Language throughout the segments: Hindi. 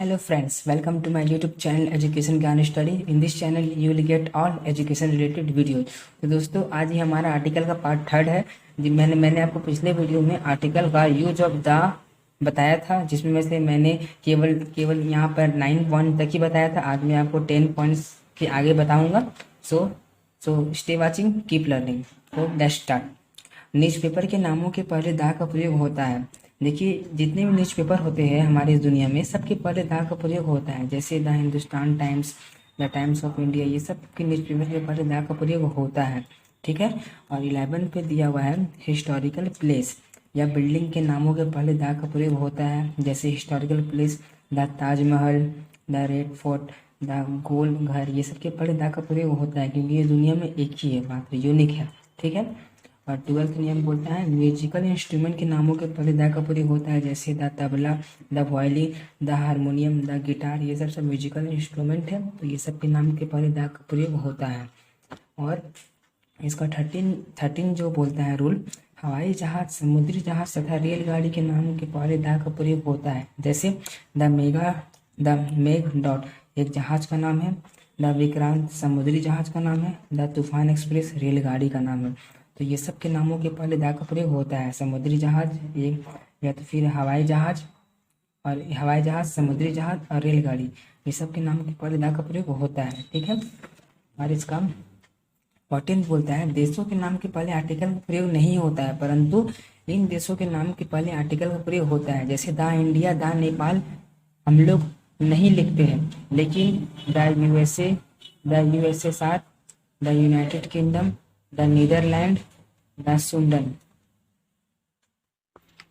Hello friends, welcome to my YouTube channel Education Gyan Study. In this channel you will get all education related videos. तो दोस्तों आज ही हमारा आर्टिकल का पार्ट थर्ड है। मैंने आपको पिछले वीडियो में आर्टिकल का यूज ऑफ द बताया था, जिसमें से मैंने केवल यहाँ पर 9 पॉइंट तक ही बताया था। आज मैं आपको 10 पॉइंट्स के आगे बताऊंगा। So stay watching, keep learning. तो लेट्स स्टार्ट। न्यूज़पेपर के नामों के पहले दा का प्रयोग होता है। देखिए, जितने भी न्यूज़पेपर होते हैं हमारे इस दुनिया में, सबके पहले दा का प्रयोग होता है। जैसे the Hindustan times, the times of India, ये सब के न्यूज़पेपर के पहले दा का प्रयोग होता है। ठीक है। और 11 पे दिया हुआ है हिस्टोरिकल प्लेस या बिल्डिंग के नामों के पहले दा का प्रयोग होता है। जैसे historical place the Taj Mahal, the red fort, the goal घर, ये सब के पहले दा का प्रयोग होता है, क्योंकि ये दुनिया में एक ही है, मात्र यूनिक है। ठीक है। और 12th नियम बोलता है म्यूजिकल इंस्ट्रूमेंट के नामों के पहले दा का प्रयोग होता है। जैसे the tabla, the violin, the harmonium, the guitar, ये सब म्यूजिकल इंस्ट्रूमेंट है, तो ये सब के नाम के पहले दा का प्रयोग होता है। और इसका 13 जो बोलता है रूल, हवाई जहाज, समुद्री जहाज तथा रेलगाड़ी के नामों के पहले दा का प्रयोग होता है। जैसे द मेघ डॉट एक जहाज का नाम है, द विक्रांत समुद्री जहाज का नाम है, द तूफान एक्सप्रेस रेलगाड़ी का नाम है। तो ये सब के नामों के पहले दा का प्रयोग होता है। समुद्री जहाज एक, या तो फिर हवाई जहाज, समुद्री जहाज और रेलगाड़ी, ये सब के नाम के पहले दा का प्रयोग होता है। ठीक है। और इसका 14 बोलता है देशों के नाम के पहले आर्टिकल का प्रयोग नहीं होता है, परंतु इन देशों के नाम के पहले आर्टिकल का प्रयोग होता है। जैसे द इंडिया, द नेपाल हम लोग नहीं लिखते हैं, लेकिन द यूएसए साथ, the United Kingdom, the Netherland, the Sudan,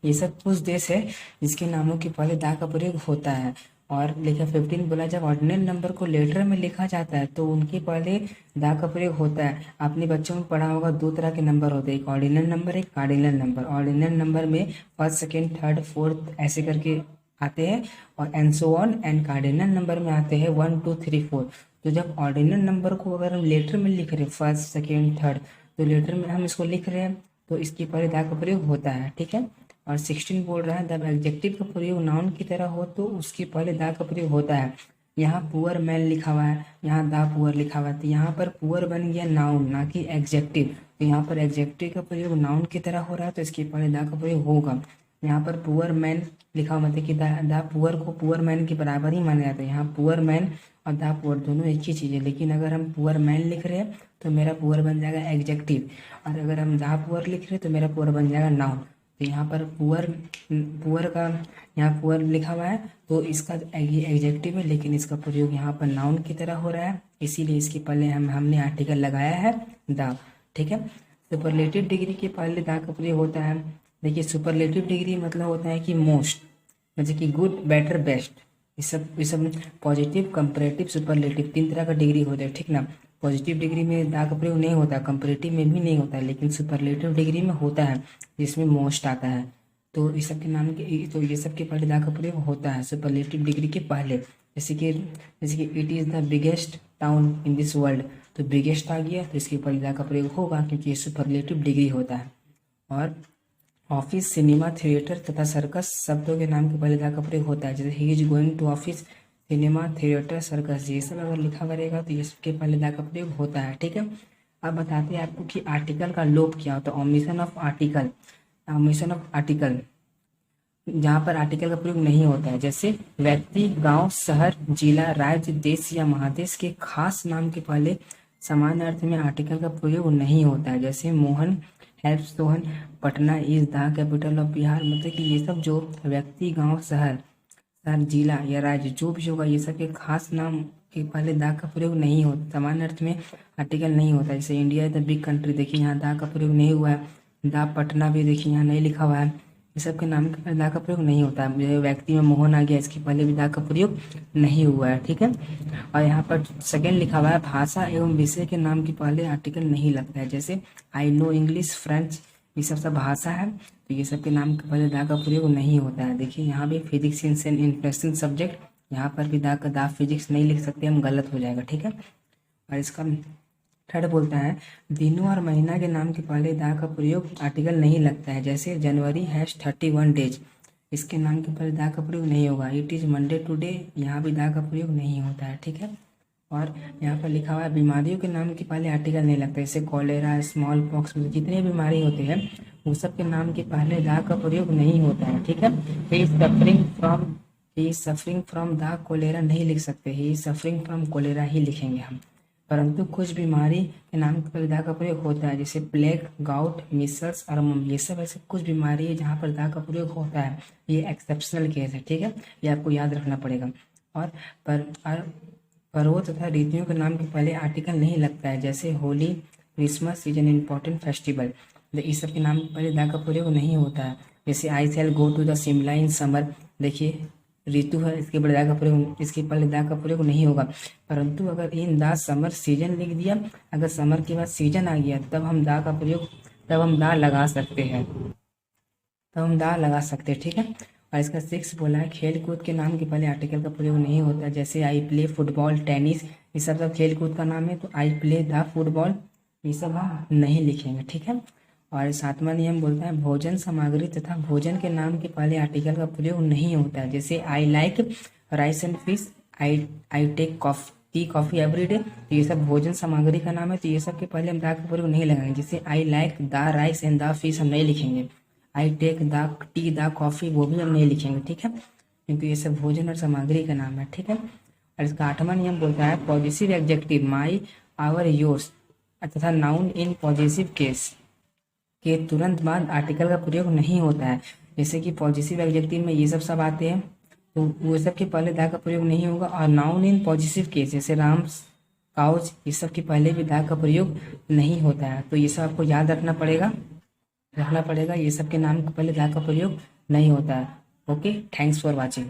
ये सब कुछ देश है जिसके नामों के पहले दा का प्रयोग होता है। और लेखा 15 बोला जब ऑर्डिनल नंबर को लेटर में लिखा जाता है तो उनके पहले दा का प्रयोग होता है। आपने बच्चों में पढ़ा होगा, दो तरह के नंबर होते हैं, एक ऑर्डिनल नंबर, एक कार्डिनल नंबर। ऑर्डिनल नंबर में फर्स्ट, सेकेंड, थर्ड, फोर्थ ऐसे करके आते हैं, और and so on. And cardinal number में आते हैं 1 2 3 4। तो जब ऑर्डिनल नंबर को अगर हम लेटर में लिख रहे हैं, फर्स्ट, सेकेंड, थर्ड, तो लेटर में हम इसको लिख रहे हैं, तो इसके पहले दा का प्रयोग होता है। ठीक है। और 16 बोल रहा है जब एडजेक्टिव का प्रयोग नाउन की तरह हो तो उसके पहले दा का प्रयोग होता है। यहाँ पुअर मैन लिखा हुआ है, यहाँ दा पुअर लिखा हुआ है, तो यहाँ पर पुअर बन गया नाउन, ना कि एग्जेक्टिव। तो यहाँ पर एग्जेक्टिव का प्रयोग नाउन की तरह हो रहा है, तो इसके पहले दा का प्रयोग होगा। यहाँ पर पुअर मैन लिखा हुआ, मतलब कि दा पुअर को पुअर मैन के बराबर ही माना जाता है। यहाँ पुअर मैन और दा पुअर दोनों एक ही चीज़ है, लेकिन अगर हम पुअर मैन लिख रहे हैं तो मेरा पुअर बन जाएगा एग्जेक्टिव, और अगर हम दा पुअर लिख रहे हैं तो मेरा पुअर बन जाएगा नाउन। तो यहाँ पर पुअर का यहाँ पुअर लिखा हुआ है, तो इसका एग्जेक्टिव है, लेकिन इसका प्रयोग यहाँ पर नाउन की तरह हो रहा है, इसीलिए इसके पहले हमने आर्टिकल लगाया है दा। ठीक है। सुपरलेटिव डिग्री के पहले दा का प्रयोग होता है। देखिए, सुपरलेटिव डिग्री मतलब होता है कि मोस्ट, जैसे कि गुड, बेटर, बेस्ट, ये सब पॉजिटिव, कंपैरेटिव, सुपरलेटिव, 3 तरह का डिग्री होता है। ठीक ना। पॉजिटिव डिग्री में दा का प्रयोग नहीं होता, कंपैरेटिव में भी नहीं होता, लेकिन सुपरलेटिव डिग्री में होता है, जिसमें मोस्ट आता है। तो इस सब के नाम के, तो ये सब के पहले दा का प्रयोग होता है सुपरलेटिव डिग्री के पहले। जैसे कि it is the biggest town in this world, तो बिगेस्ट आ गया, तो इसके पहले दा का प्रयोग होगा, क्योंकि ये सुपरलेटिव डिग्री होता है। और ऑफिस, सिनेमा, थिएटर तथा सर्कस शब्दों के नाम के पहले दा का प्रयोग होता है। जैसे ही is going to office, cinema, theatre, circus, ये सब अगर लिखा हुआ रहेगा तो ये सबके पहले दा का प्रयोग होता है। ठीक है। अब बताते हैं आपको कि आर्टिकल का लोप क्या होता है। ओमिशन ऑफ आर्टिकल, जहाँ पर आर्टिकल का प्रयोग नहीं होता है। जैसे व्यक्ति, गांव, शहर, जिला, राज्य, देश या महादेश के खास नाम के पहले समान अर्थ में आर्टिकल का प्रयोग नहीं होता है। जैसे Mohan help Sohan, Patna is the capital of Bihar, मतलब कि ये सब जो व्यक्ति, गांव, शहर, जिला या राज्य जो भी होगा, ये सब के खास नाम के पहले दा का प्रयोग नहीं होता, समान अर्थ में आर्टिकल नहीं होता। जैसे India is the big country, देखिए यहाँ दा का प्रयोग नहीं हुआ है। दा पटना भी देखिए यहाँ नहीं लिखा हुआ है, ये सब के नाम के पहले दा का प्रयोग नहीं होता है। व्यक्ति में मोहन आ गया, इसके पहले भी दा का प्रयोग नहीं हुआ है। ठीक है। और यहाँ पर सेकेंड लिखा हुआ है भाषा एवं विषय के नाम के पहले आर्टिकल नहीं लगता है। जैसे आई नो इंग्लिश, फ्रेंच, ये सब भाषा है, तो ये सब के नाम के पहले दा का प्रयोग नहीं होता है। देखिए यहाँ भी physics is an interesting subject, यहाँ पर भी दा फिजिक्स नहीं लिख सकते हम, गलत हो जाएगा। ठीक है। और इसका थर्ड बोलता है दिनों और महीना के नाम के पहले दा का प्रयोग आर्टिकल नहीं लगता है। जैसे जनवरी हैज़ 31 डेज, इसके नाम के पहले दा का प्रयोग नहीं होगा। इट इज़ मंडे टुडे, यहाँ भी दा का प्रयोग नहीं होता है, ठीक है। और यहाँ पर लिखा हुआ है बीमारियों के नाम के पहले आर्टिकल नहीं लगता, जैसे कॉलेरा, स्मॉल पॉक्स, जितनी बीमारी होती है वो सब के नाम के पहले दा का प्रयोग नहीं होता है, ठीक है। He is suffering from the cholera नहीं लिख सकते, he is suffering from cholera ही लिखेंगे हम। परंतु कुछ बीमारी के नाम के पहले दा का प्रयोग होता है, जैसे प्लेग, गाउट, मिसल्स और ये सब ऐसे कुछ बीमारी है जहाँ पर दा का प्रयोग होता है। ये एक्सेप्शनल केस है, ठीक है, ये आपको याद रखना पड़ेगा। और पर्वों तथा ऋतुओं के नाम के पहले आर्टिकल नहीं लगता है, जैसे Holi, Christmas is an important festival, इस सब के नाम के पहले दा का प्रयोग नहीं होता है। जैसे I shall go to the Shimla in summer, देखिए ऋतु है, इसके पहले दा का प्रयोग, इसके पहले दा का प्रयोग नहीं होगा। परंतु अगर इन द समर सीजन लिख दिया, अगर समर के बाद सीजन आ गया तब हम दा का प्रयोग, तब हम दा लगा सकते हैं, ठीक है। और इसका 6 बोला है खेल कूद के नाम के पहले आर्टिकल का प्रयोग नहीं होता, जैसे आई प्ले फुटबॉल, टेनिस, ये सब खेल कूद का नाम है, तो आई प्ले द फुटबॉल ये सब हम नहीं लिखेंगे, ठीक है। और 7वां नियम बोलता है भोजन सामग्री तथा भोजन के नाम के पहले आर्टिकल का प्रयोग नहीं होता है, जैसे I like rice and fish, I take coffee every day, तो ये सब भोजन सामग्री का नाम है, तो ये सब के पहले हम दा का प्रयोग नहीं लगाएंगे। जैसे I like the rice and the fish हम नहीं लिखेंगे, I take the tea the coffee वो भी हम नहीं लिखेंगे, ठीक है, क्योंकि ये सब भोजन और सामग्री का नाम है, ठीक है। और इसका 8वां नियम बोलता है positive adjective my, our, yours तथा नाउन इन पॉजिटिव केस के तुरंत बाद आर्टिकल का प्रयोग नहीं होता है। जैसे कि पॉजिटिव एडजेक्टिव में ये सब आते हैं, तो वो सब के पहले दा का प्रयोग नहीं होगा। और नाउन इन पॉजिटिव केस जैसे राम्स, काउच, ये सब के पहले भी दा का प्रयोग नहीं होता है। तो ये सब आपको याद रखना पड़ेगा, ये सब के नाम के पहले दा का प्रयोग नहीं होता है। Okay, thanks for watching.